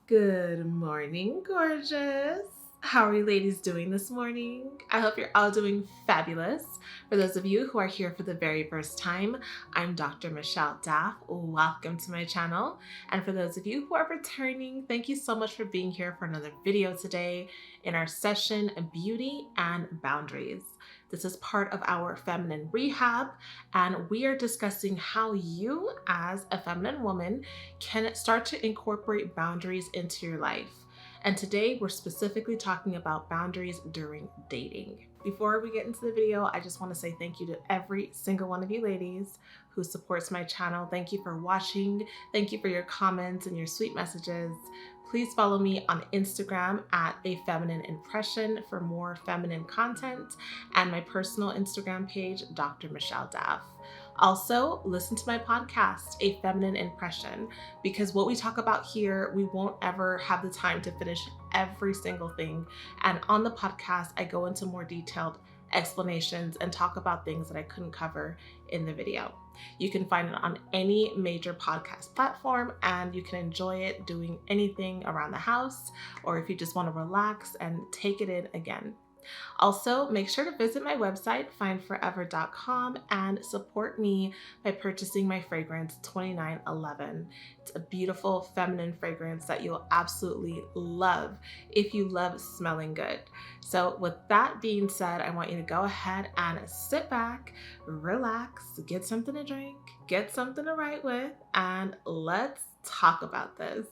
Good morning, gorgeous. How are you ladies doing this morning? I hope you're all doing fabulous. For those of you who are here for the very first time, I'm Dr. Michelle Daff. Welcome to my channel. And for those of you who are returning, thank you so much for being here for another video today in our session, Beauty and Boundaries. This is part of our feminine rehab, and we are discussing how you, as a feminine woman, can start to incorporate boundaries into your life. And today we're specifically talking about boundaries during dating. Before we get into the video, I just want to say thank you to every single one of you ladies who supports my channel. Thank you for watching. Thank you for your comments and your sweet messages. Please follow me on Instagram at A Feminine Impression for more feminine content, and my personal Instagram page, Dr. Michelle Daff. Also, listen to my podcast, A Feminine Impression, because what we talk about here, we won't ever have the time to finish every single thing. And on the podcast, I go into more detailed explanations and talk about things that I couldn't cover in the video. You can find it on any major podcast platform, and you can enjoy it doing anything around the house, or if you just want to relax and take it in again. Also, make sure to visit my website, findforever.com, and support me by purchasing my fragrance 2911. It's a beautiful feminine fragrance that you'll absolutely love if you love smelling good. So with that being said, I want you to go ahead and sit back, relax, get something to drink, get something to write with, and let's talk about this.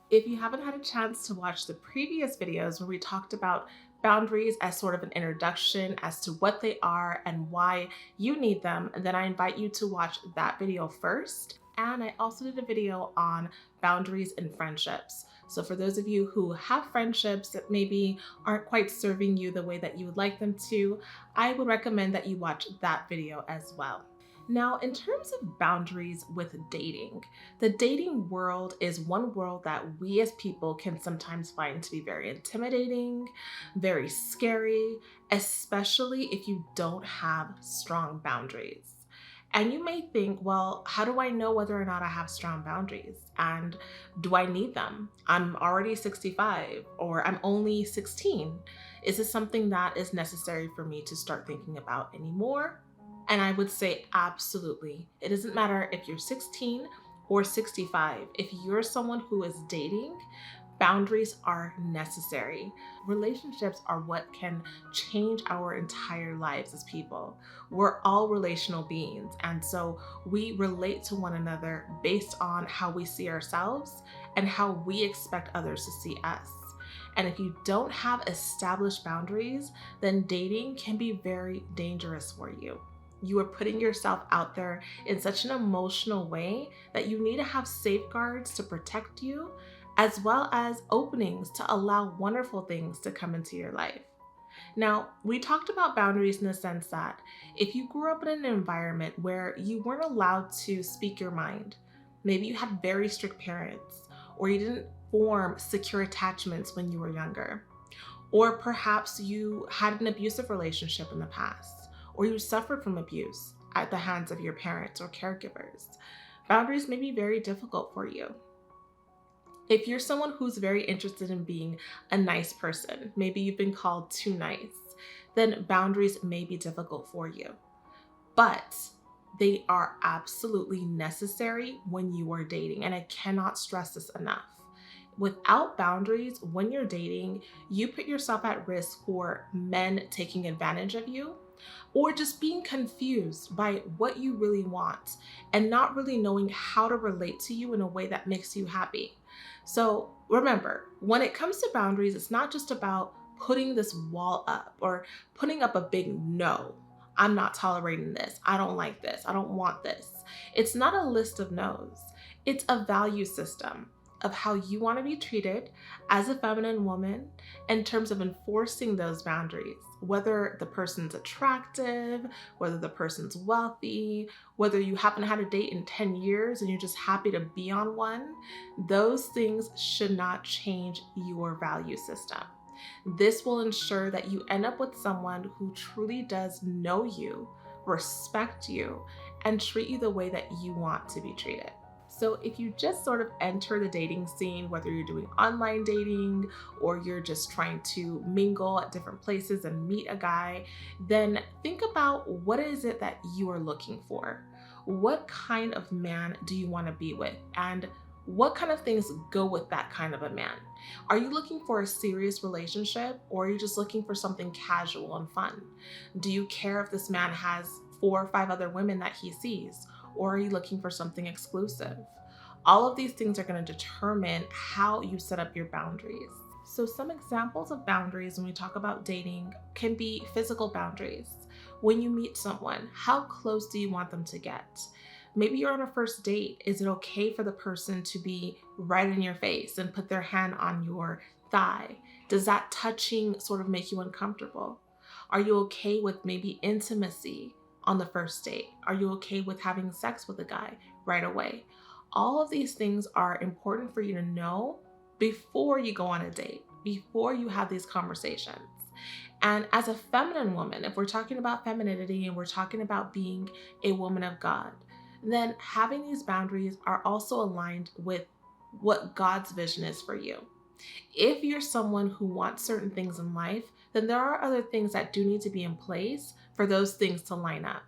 If you haven't had a chance to watch the previous videos where we talked about boundaries as sort of an introduction as to what they are and why you need them, then I invite you to watch that video first. And I also did a video on boundaries in friendships. So for those of you who have friendships that maybe aren't quite serving you the way that you would like them to, I would recommend that you watch that video as well. Now, in terms of boundaries with dating, the dating world is one world that we as people can sometimes find to be very intimidating, very scary, especially if you don't have strong boundaries. And you may think, well, how do I know whether or not I have strong boundaries? And do I need them? I'm already 65 or I'm only 16. Is this something that is necessary for me to start thinking about anymore? And I would say absolutely. It doesn't matter if you're 16 or 65. If you're someone who is dating, boundaries are necessary. Relationships are what can change our entire lives as people. We're all relational beings, and so we relate to one another based on how we see ourselves and how we expect others to see us. And if you don't have established boundaries, then dating can be very dangerous for you. You are putting yourself out there in such an emotional way that you need to have safeguards to protect you, as well as openings to allow wonderful things to come into your life. Now, we talked about boundaries in the sense that if you grew up in an environment where you weren't allowed to speak your mind, maybe you had very strict parents, or you didn't form secure attachments when you were younger, or perhaps you had an abusive relationship in the past, or you suffered from abuse at the hands of your parents or caregivers, boundaries may be very difficult for you. If you're someone who's very interested in being a nice person, maybe you've been called too nice, then boundaries may be difficult for you. But they are absolutely necessary when you are dating, and I cannot stress this enough. Without boundaries, when you're dating, you put yourself at risk for men taking advantage of you, or just being confused by what you really want and not really knowing how to relate to you in a way that makes you happy. So remember, when it comes to boundaries, it's not just about putting this wall up or putting up a big no. I'm not tolerating this. I don't like this. I don't want this. It's not a list of no's. It's a value system of how you want to be treated as a feminine woman in terms of enforcing those boundaries, whether the person's attractive, whether the person's wealthy, whether you haven't had a date in 10 years and you're just happy to be on one. Those things should not change your value system. This will ensure that you end up with someone who truly does know you, respect you, and treat you the way that you want to be treated. So if you just sort of enter the dating scene, whether you're doing online dating or you're just trying to mingle at different places and meet a guy, then think about what is it that you are looking for? What kind of man do you want to be with? And what kind of things go with that kind of a man? Are you looking for a serious relationship, or are you just looking for something casual and fun? Do you care if this man has 4 or 5 other women that he sees? Or are you looking for something exclusive? All of these things are going to determine how you set up your boundaries. So some examples of boundaries when we talk about dating can be physical boundaries. When you meet someone, how close do you want them to get? Maybe you're on a first date. Is it okay for the person to be right in your face and put their hand on your thigh? Does that touching sort of make you uncomfortable? Are you okay with maybe intimacy on the first date? Are you okay with having sex with a guy right away? All of these things are important for you to know before you go on a date, before you have these conversations. And as a feminine woman, if we're talking about femininity and we're talking about being a woman of God, then having these boundaries are also aligned with what God's vision is for you. If you're someone who wants certain things in life, then there are other things that do need to be in place for those things to line up.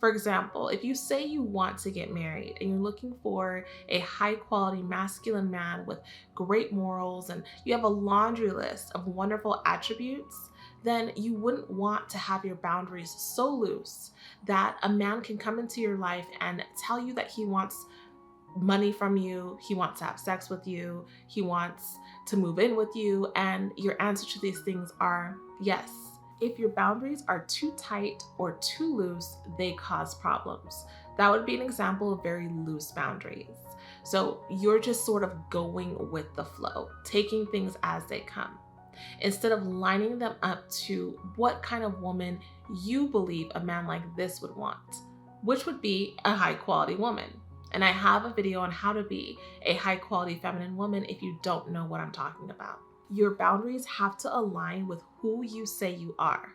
For example, if you say you want to get married and you're looking for a high quality masculine man with great morals and you have a laundry list of wonderful attributes, then you wouldn't want to have your boundaries so loose that a man can come into your life and tell you that he wants money from you, he wants to have sex with you, he wants to move in with you, and your answer to these things are yes. If your boundaries are too tight or too loose, they cause problems. That would be an example of very loose boundaries. So you're just sort of going with the flow, taking things as they come, instead of lining them up to what kind of woman you believe a man like this would want, which would be a high quality woman. And I have a video on how to be a high quality feminine woman if you don't know what I'm talking about. Your boundaries have to align with who you say you are.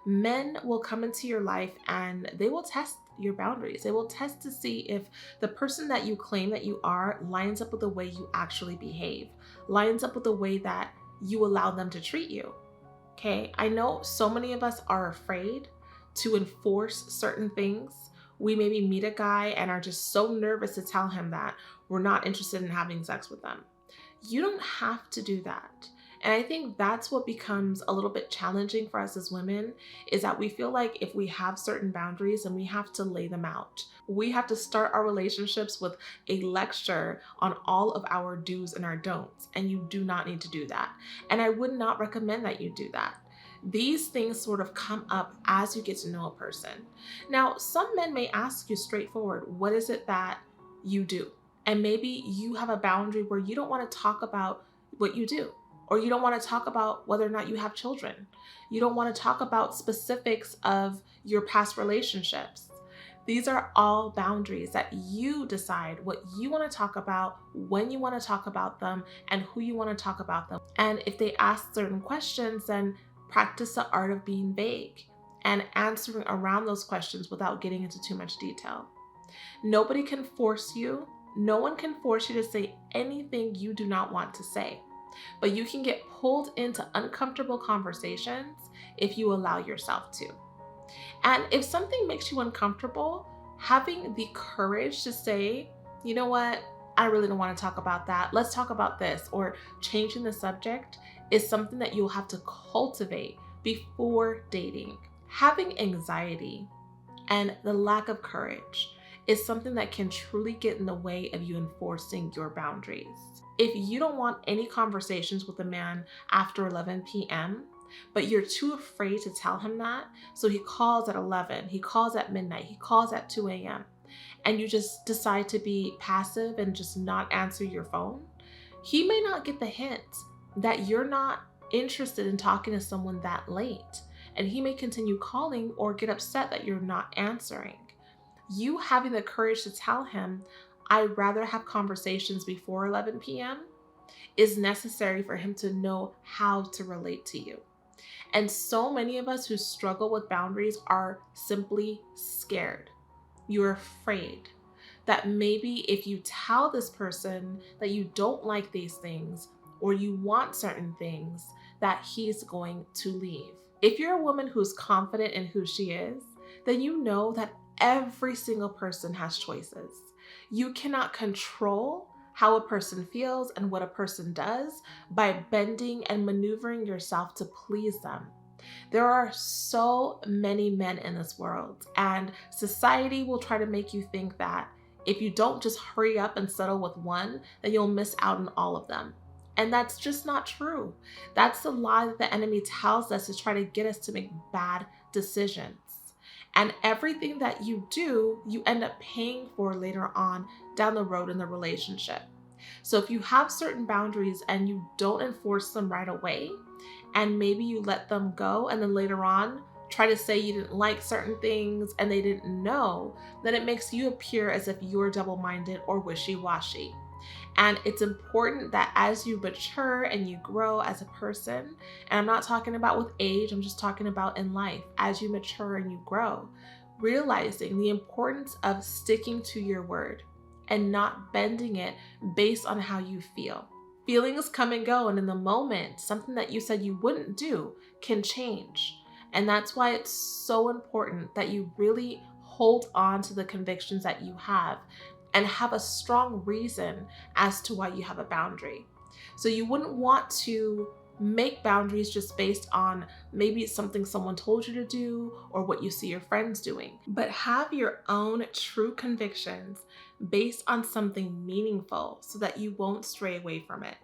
Men will come into your life and they will test your boundaries. They will test to see if the person that you claim that you are lines up with the way you actually behave, lines up with the way that you allow them to treat you. Okay, I know so many of us are afraid to enforce certain things. We maybe meet a guy and are just so nervous to tell him that we're not interested in having sex with them. You don't have to do that. And I think that's what becomes a little bit challenging for us as women, is that we feel like if we have certain boundaries and we have to lay them out. We have to start our relationships with a lecture on all of our do's and our don'ts, and you do not need to do that. And I would not recommend that you do that. These things sort of come up as you get to know a person. Now, some men may ask you straightforward, what is it that you do? And maybe you have a boundary where you don't want to talk about what you do, or you don't want to talk about whether or not you have children. You don't want to talk about specifics of your past relationships. These are all boundaries that you decide what you want to talk about, when you want to talk about them, and who you want to talk about them. And if they ask certain questions, then practice the art of being vague and answering around those questions without getting into too much detail. Nobody can force you. No one can force you to say anything you do not want to say, but you can get pulled into uncomfortable conversations if you allow yourself to. And if something makes you uncomfortable, having the courage to say, you know what, I really don't want to talk about that. Let's talk about this, or changing the subject is something that you'll have to cultivate before dating. Having anxiety and the lack of courage is something that can truly get in the way of you enforcing your boundaries. If you don't want any conversations with a man after 11 p.m., but you're too afraid to tell him that, so he calls at 11, he calls at midnight, he calls at 2 a.m., and you just decide to be passive and just not answer your phone, he may not get the hint that you're not interested in talking to someone that late, and he may continue calling or get upset that you're not answering. You having the courage to tell him, I'd rather have conversations before 11 p.m. is necessary for him to know how to relate to you. And so many of us who struggle with boundaries are simply scared. You're afraid. that maybe if you tell this person that you don't like these things or you want certain things, that he's going to leave. If you're a woman who's confident in who she is, then you know that every single person has choices. You cannot control how a person feels and what a person does by bending and maneuvering yourself to please them. There are so many men in this world, and society will try to make you think that if you don't just hurry up and settle with one, then you'll miss out on all of them. And that's just not true. That's the lie that the enemy tells us to try to get us to make bad decisions. And everything that you do, you end up paying for later on down the road in the relationship. So if you have certain boundaries and you don't enforce them right away, and maybe you let them go and then later on try to say you didn't like certain things and they didn't know, then it makes you appear as if you're double-minded or wishy-washy. And it's important that as you mature and you grow as a person, and I'm not talking about with age, I'm just talking about in life, as you mature and you grow, realizing the importance of sticking to your word and not bending it based on how you feel. Feelings come and go, and in the moment, something that you said you wouldn't do can change. And that's why it's so important that you really hold on to the convictions that you have and have a strong reason as to why you have a boundary. So you wouldn't want to make boundaries just based on maybe it's something someone told you to do or what you see your friends doing, but have your own true convictions based on something meaningful so that you won't stray away from it.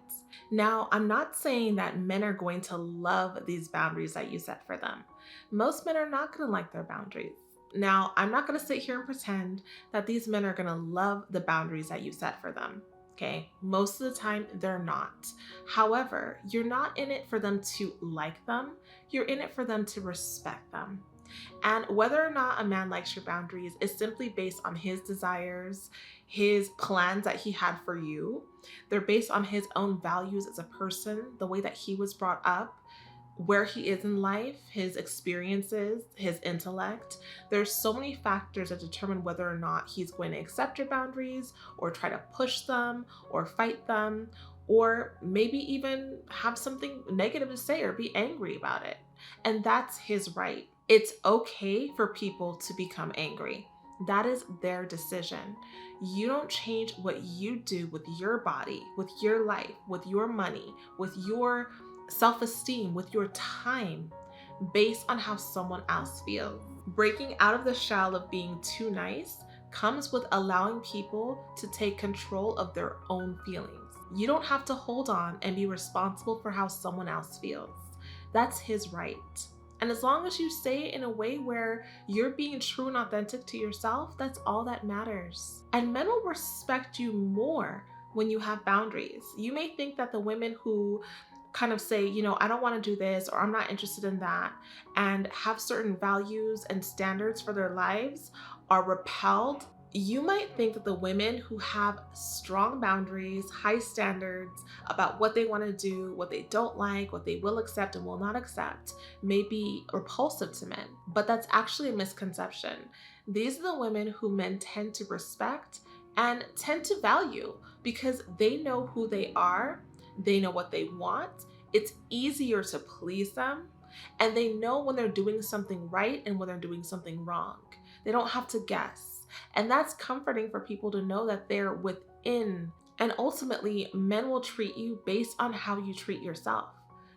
Now, I'm not saying that men are going to love these boundaries that you set for them. Most men are not going to like their boundaries. Now, I'm not going to sit here and pretend that these men are going to love the boundaries that you set for them. Okay, most of the time they're not. However, you're not in it for them to like them. You're in it for them to respect them. And whether or not a man likes your boundaries is simply based on his desires, his plans that he had for you. They're based on his own values as a person, the way that he was brought up, where he is in life, his experiences, his intellect. There's so many factors that determine whether or not he's going to accept your boundaries or try to push them or fight them, or maybe even have something negative to say or be angry about it. And that's his right. It's okay for people to become angry. That is their decision. You don't change what you do with your body, with your life, with your money, with your self-esteem, with your time, based on how someone else feels. Breaking out of the shell of being too nice comes with allowing people to take control of their own feelings. You don't have to hold on and be responsible for how someone else feels. That's his right. And as long as you say it in a way where you're being true and authentic to yourself, that's all that matters. And men will respect you more when you have boundaries. You may think that the women who kind of say, I don't want to do this, or I'm not interested in that, and have certain values and standards for their lives are repelled. You might think that the women who have strong boundaries, high standards about what they want to do, what they don't like, what they will accept and will not accept, may be repulsive to men. But that's actually a misconception. These are the women who men tend to respect and tend to value because they know who they are, they know what they want, it's easier to please them, and they know when they're doing something right and when they're doing something wrong. They don't have to guess. And that's comforting for people to know that they're within. And ultimately, men will treat you based on how you treat yourself.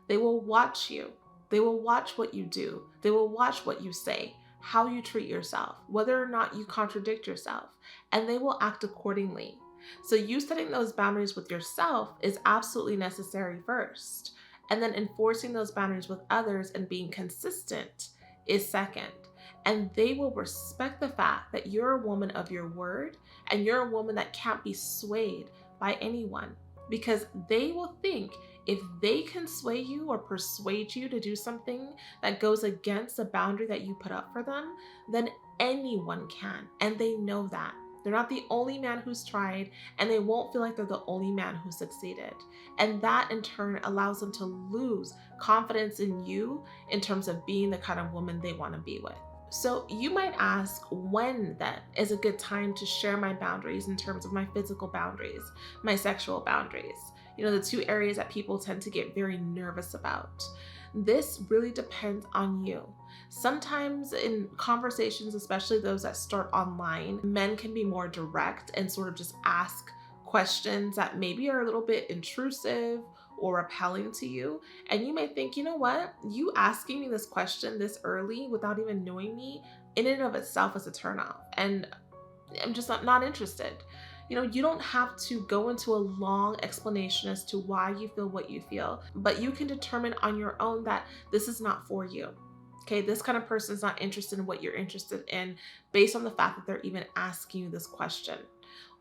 They will watch you. They will watch what you do. They will watch what you say, how you treat yourself, whether or not you contradict yourself, and they will act accordingly. So you setting those boundaries with yourself is absolutely necessary first. And then enforcing those boundaries with others and being consistent is second. And they will respect the fact that you're a woman of your word and you're a woman that can't be swayed by anyone, because they will think if they can sway you or persuade you to do something that goes against the boundary that you put up for them, then anyone can. And they know that. They're not the only man who's tried, and they won't feel like they're the only man who succeeded. And that in turn allows them to lose confidence in you in terms of being the kind of woman they want to be with. So you might ask, when then is a good time to share my boundaries in terms of my physical boundaries, my sexual boundaries? The two areas that people tend to get very nervous about. This really depends on you. Sometimes in conversations, especially those that start online, men can be more direct and sort of just ask questions that maybe are a little bit intrusive or repelling to you. And you may think, you know what? You asking me this question this early without even knowing me in and of itself is a turnoff. And I'm just not interested. You don't have to go into a long explanation as to why you feel what you feel, but you can determine on your own that this is not for you. Okay, this kind of person is not interested in what you're interested in based on the fact that they're even asking you this question.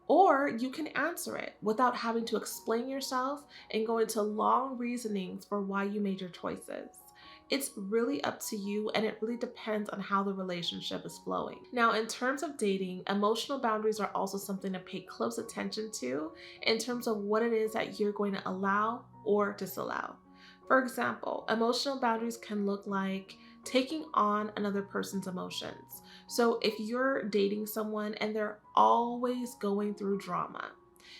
Or you can answer it without having to explain yourself and go into long reasonings for why you made your choices. It's really up to you, and it really depends on how the relationship is flowing. Now, in terms of dating, emotional boundaries are also something to pay close attention to in terms of what it is that you're going to allow or disallow. For example, emotional boundaries can look like taking on another person's emotions. So if you're dating someone and they're always going through drama,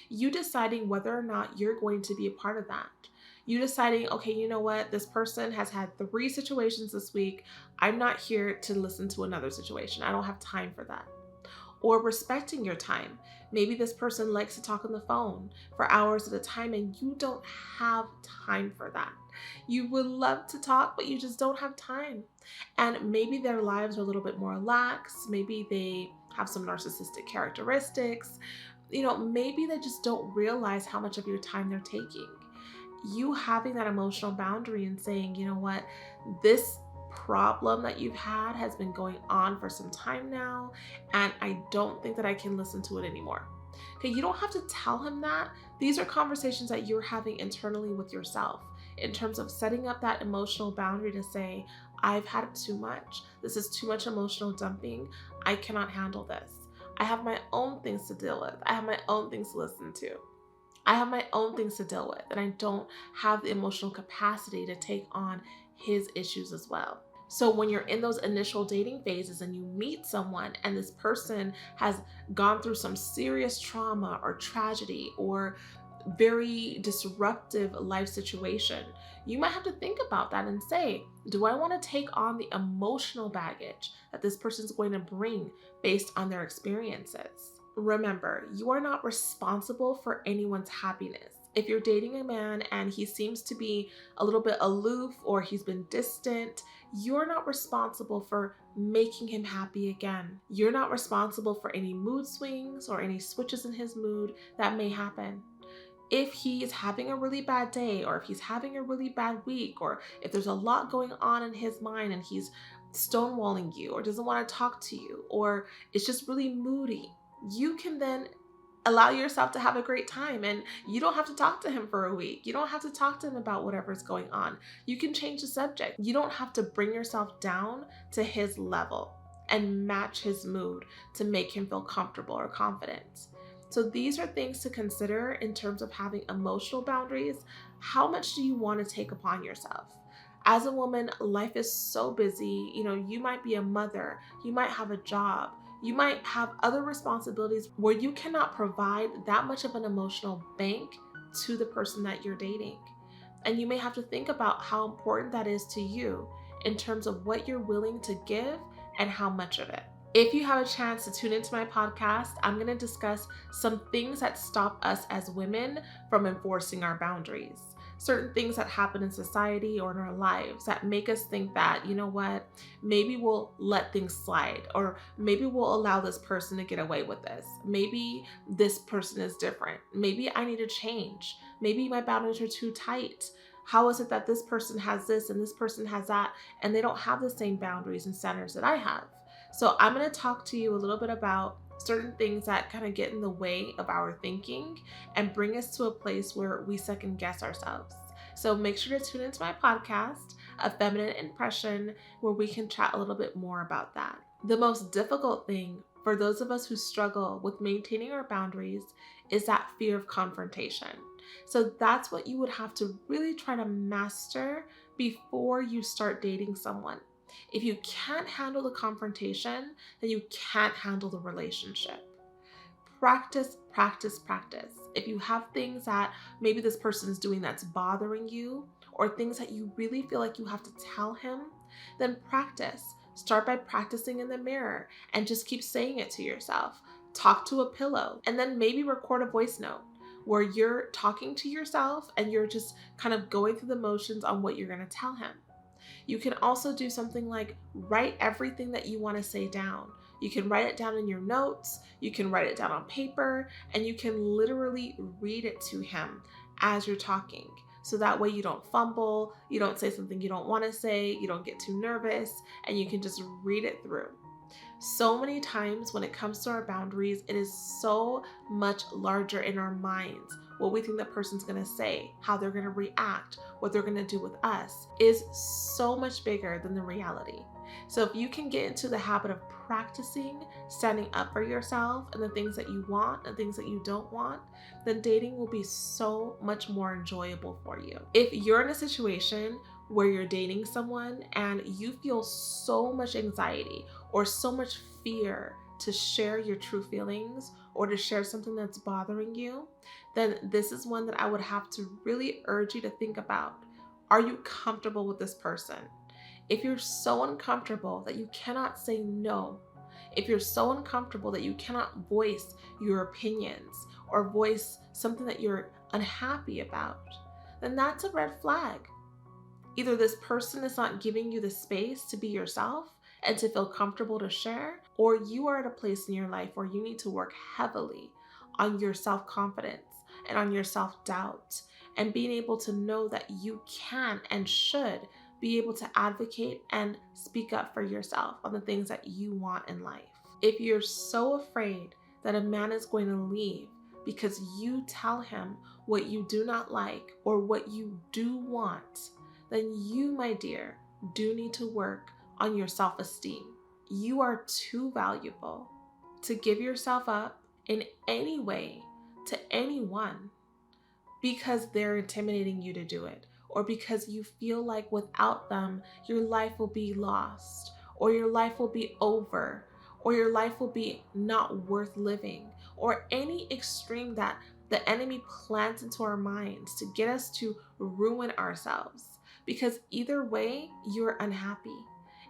you deciding whether or not you're going to be a part of that. You deciding, okay, you know what? This person has had 3 situations this week. I'm not here to listen to another situation. I don't have time for that. Or respecting your time. Maybe this person likes to talk on the phone for hours at a time and you don't have time for that. You would love to talk, but you just don't have time. And maybe their lives are a little bit more lax. Maybe they have some narcissistic characteristics. Maybe they just don't realize how much of your time they're taking. You having that emotional boundary and saying, you know what, this problem that you've had has been going on for some time now, and I don't think that I can listen to it anymore. Okay, you don't have to tell him that. These are conversations that you're having internally with yourself in terms of setting up that emotional boundary to say, I've had too much. This is too much emotional dumping. I cannot handle this. I have my own things to deal with. I have my own things to listen to. I have my own things to deal with, and I don't have the emotional capacity to take on his issues as well. So when you're in those initial dating phases and you meet someone and this person has gone through some serious trauma or tragedy or very disruptive life situation, you might have to think about that and say, do I want to take on the emotional baggage that this person's going to bring based on their experiences? Remember, you are not responsible for anyone's happiness. If you're dating a man and he seems to be a little bit aloof or he's been distant, you're not responsible for making him happy again. You're not responsible for any mood swings or any switches in his mood that may happen. If he's having a really bad day, or if he's having a really bad week, or if there's a lot going on in his mind and he's stonewalling you or doesn't want to talk to you, or it's just really moody, you can then allow yourself to have a great time, and you don't have to talk to him for a week. You don't have to talk to him about whatever's going on. You can change the subject. You don't have to bring yourself down to his level and match his mood to make him feel comfortable or confident. So these are things to consider in terms of having emotional boundaries. How much do you want to take upon yourself? As a woman, life is so busy. You might be a mother, you might have a job, you might have other responsibilities where you cannot provide that much of an emotional bank to the person that you're dating. And you may have to think about how important that is to you in terms of what you're willing to give and how much of it. If you have a chance to tune into my podcast, I'm going to discuss some things that stop us as women from enforcing our boundaries. Certain things that happen in society or in our lives that make us think that, you know what, maybe we'll let things slide, or maybe we'll allow this person to get away with this. Maybe this person is different. Maybe I need to change. Maybe my boundaries are too tight. How is it that this person has this and this person has that, and they don't have the same boundaries and standards that I have? So I'm going to talk to you a little bit about certain things that kind of get in the way of our thinking and bring us to a place where we second guess ourselves. So make sure to tune into my podcast, A Feminine Impression, where we can chat a little bit more about that. The most difficult thing for those of us who struggle with maintaining our boundaries is that fear of confrontation. So that's what you would have to really try to master before you start dating someone. If you can't handle the confrontation, then you can't handle the relationship. Practice, practice, practice. If you have things that maybe this person is doing that's bothering you, or things that you really feel like you have to tell him, then practice. Start by practicing in the mirror and just keep saying it to yourself. Talk to a pillow and then maybe record a voice note where you're talking to yourself and you're just kind of going through the motions on what you're going to tell him. You can also do something like write everything that you want to say down. You can write it down in your notes, you can write it down on paper, and you can literally read it to him as you're talking. So that way you don't fumble, you don't say something you don't want to say, you don't get too nervous, and you can just read it through. So many times when it comes to our boundaries, it is so much larger in our minds. What we think the person's gonna say, how they're gonna react, what they're gonna do with us is so much bigger than the reality. So if you can get into the habit of practicing standing up for yourself and the things that you want and things that you don't want, then dating will be so much more enjoyable for you. If you're in a situation where you're dating someone and you feel so much anxiety or so much fear to share your true feelings or to share something that's bothering you, then this is one that I would have to really urge you to think about. Are you comfortable with this person? If you're so uncomfortable that you cannot say no, if you're so uncomfortable that you cannot voice your opinions or voice something that you're unhappy about, then that's a red flag. Either this person is not giving you the space to be yourself and to feel comfortable to share, or you are at a place in your life where you need to work heavily on your self-confidence and on your self-doubt and being able to know that you can and should be able to advocate and speak up for yourself on the things that you want in life. If you're so afraid that a man is going to leave because you tell him what you do not like or what you do want, then you, my dear, do need to work on your self-esteem. You are too valuable to give yourself up in any way to anyone because they're intimidating you to do it, or because you feel like without them, your life will be lost, or your life will be over, or your life will be not worth living, or any extreme that the enemy plants into our minds to get us to ruin ourselves. Because either way, you're unhappy.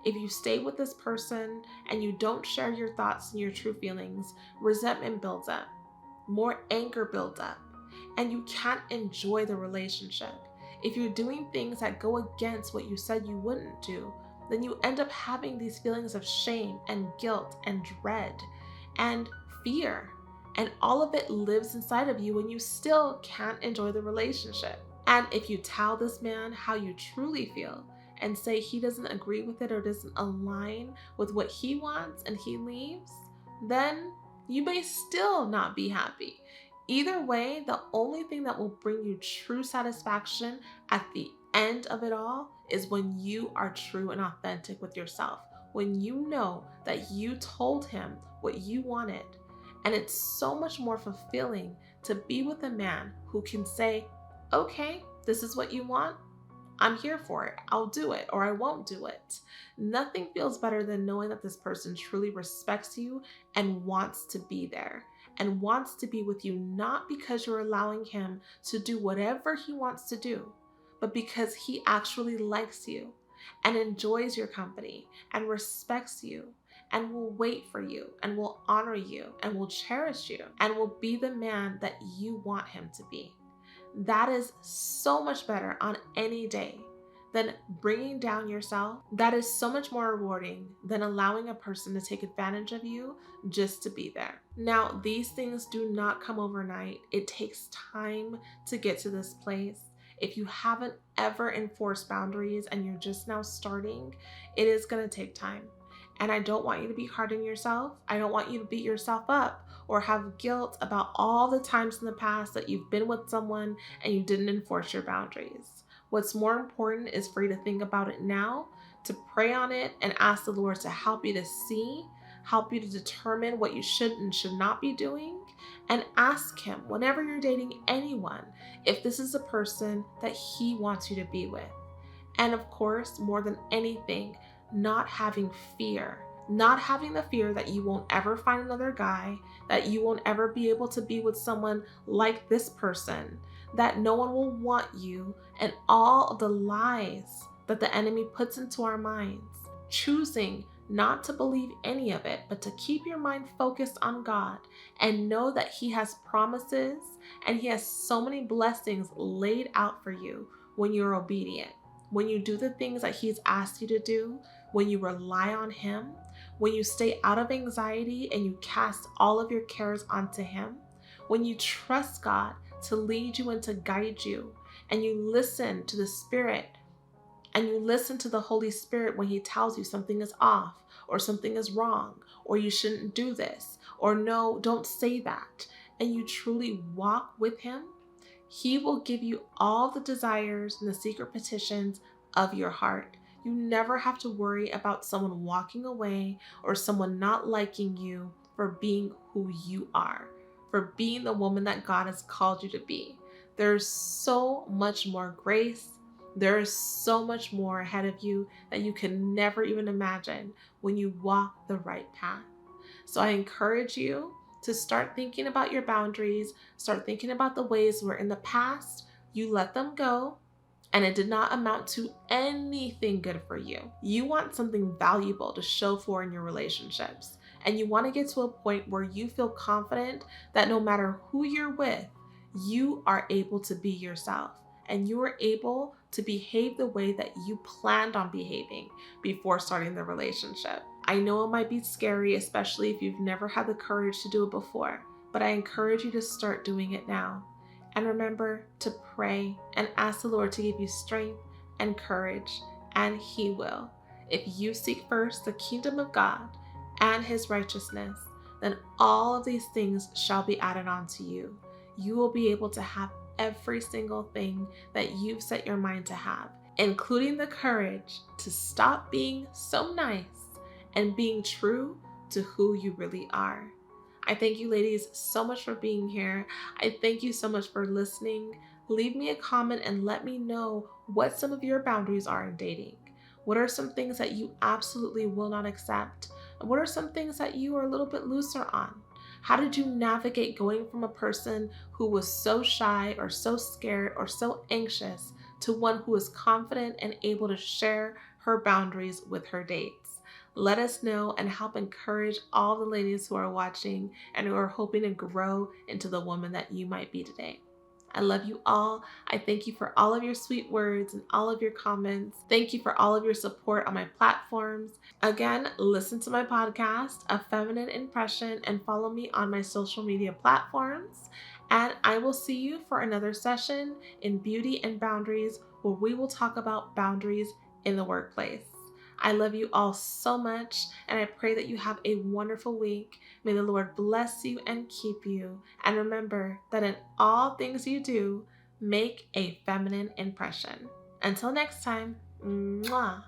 If you stay with this person and you don't share your thoughts and your true feelings, resentment builds up, more anger builds up, and you can't enjoy the relationship. If you're doing things that go against what you said you wouldn't do, then you end up having these feelings of shame and guilt and dread and fear. And all of it lives inside of you and you still can't enjoy the relationship. And if you tell this man how you truly feel and say he doesn't agree with it or doesn't align with what he wants and he leaves, then you may still not be happy. Either way, the only thing that will bring you true satisfaction at the end of it all is when you are true and authentic with yourself. When you know that you told him what you wanted. And it's so much more fulfilling to be with a man who can say, okay, this is what you want. I'm here for it. I'll do it or I won't do it. Nothing feels better than knowing that this person truly respects you and wants to be there and wants to be with you, not because you're allowing him to do whatever he wants to do, but because he actually likes you and enjoys your company and respects you and will wait for you and will honor you and will cherish you and will be the man that you want him to be. That is so much better on any day than bringing down yourself. That is so much more rewarding than allowing a person to take advantage of you just to be there. Now, these things do not come overnight. It takes time to get to this place. If you haven't ever enforced boundaries and you're just now starting, it is going to take time. And I don't want you to be hard on yourself. I don't want you to beat yourself up or have guilt about all the times in the past that you've been with someone and you didn't enforce your boundaries. What's more important is for you to think about it now, to pray on it and ask the Lord to help you to see, help you to determine what you should and should not be doing, and ask him whenever you're dating anyone if this is a person that he wants you to be with. And of course, more than anything, not having fear. Not having the fear that you won't ever find another guy, that you won't ever be able to be with someone like this person, that no one will want you, and all of the lies that the enemy puts into our minds. Choosing not to believe any of it, but to keep your mind focused on God and know that He has promises and He has so many blessings laid out for you when you're obedient, when you do the things that He's asked you to do, when you rely on Him, when you stay out of anxiety and you cast all of your cares onto Him, when you trust God to lead you and to guide you, and you listen to the Spirit and you listen to the Holy Spirit when He tells you something is off or something is wrong or you shouldn't do this or no, don't say that, and you truly walk with Him, He will give you all the desires and the secret petitions of your heart. You never have to worry about someone walking away or someone not liking you for being who you are, for being the woman that God has called you to be. There's so much more grace. There is so much more ahead of you that you can never even imagine when you walk the right path. So I encourage you to start thinking about your boundaries, start thinking about the ways where in the past you let them go and it did not amount to anything good for you. You want something valuable to show for in your relationships, and you want to get to a point where you feel confident that no matter who you're with, you are able to be yourself and you are able to behave the way that you planned on behaving before starting the relationship. I know it might be scary, especially if you've never had the courage to do it before, but I encourage you to start doing it now. And remember to pray and ask the Lord to give you strength and courage, and He will. If you seek first the kingdom of God and His righteousness, then all of these things shall be added on to you. You will be able to have every single thing that you've set your mind to have, including the courage to stop being so nice and being true to who you really are. I thank you ladies so much for being here. I thank you so much for listening. Leave me a comment and let me know what some of your boundaries are in dating. What are some things that you absolutely will not accept? And what are some things that you are a little bit looser on? How did you navigate going from a person who was so shy or so scared or so anxious to one who is confident and able to share her boundaries with her dates? Let us know and help encourage all the ladies who are watching and who are hoping to grow into the woman that you might be today. I love you all. I thank you for all of your sweet words and all of your comments. Thank you for all of your support on my platforms. Again, listen to my podcast, A Feminine Impression, and follow me on my social media platforms. And I will see you for another session in Beauty and Boundaries, where we will talk about boundaries in the workplace. I love you all so much, and I pray that you have a wonderful week. May the Lord bless you and keep you. And remember that in all things you do, make a feminine impression. Until next time, mwah.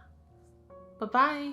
Bye-bye.